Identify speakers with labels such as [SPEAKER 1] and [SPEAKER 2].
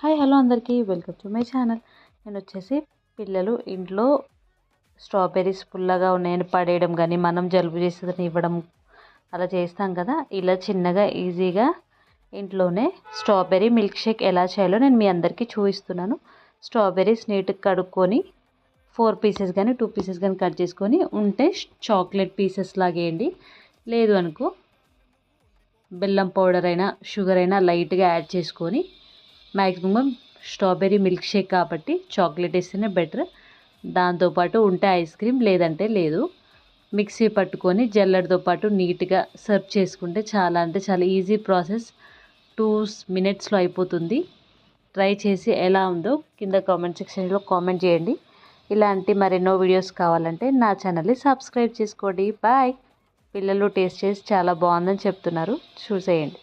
[SPEAKER 1] Hi hello అందరికీ welcome to my channel. నేను వచ్చేసి పిల్లలు ఇంట్లో స్ట్రాబెర్రీస్ పుల్లగా ఉన్నాయని పడేయడం కానీ మనం జలుబు చేస్తుందని ఇవ్వడం అలా చేస్తాం కదా. ఇలా చిన్నగా ఈజీగా ఇంట్లోనే స్ట్రాబెర్రీ మిల్క్ షేక్ ఎలా చేయాలో నేను మీ అందరికీ చూపిస్తున్నాను. స్ట్రాబెర్రీస్ నీట్గా కడుక్కొని 4 పీసెస్ కానీ 2 పీసెస్ కానీ కట్ చేసుకొని ఉంటే చాక్లెట్ పీసెస్ లాగేయండి. లేదు అనుకో బెల్లం పౌడర్ అయినా షుగర్ అయినా లైట్గా యాడ్ చేసుకొని మ్యాక్సిమం స్ట్రాబెర్రీ మిల్క్ షేక్ కాబట్టి చాక్లెట్ వేస్తేనే బెటర్. దాంతోపాటు ఉంటే ఐస్ క్రీమ్ లేదంటే లేదు. మిక్సీ పట్టుకొని జల్లెడతో పాటు నీట్గా సర్వ్ చేసుకుంటే చాలా అంటే చాలా ఈజీ ప్రాసెస్. 2 minutesలో అయిపోతుంది. ట్రై చేసి ఎలా ఉందో కింద కామెంట్ సెక్షన్లో కామెంట్ చేయండి. ఇలాంటి మరెన్నో వీడియోస్ కావాలంటే నా ఛానల్ని సబ్స్క్రైబ్ చేసుకోండి. బాయ్. పిల్లలు టేస్ట్ చేసి చాలా బాగుందని చెప్తున్నారు, చూసేయండి.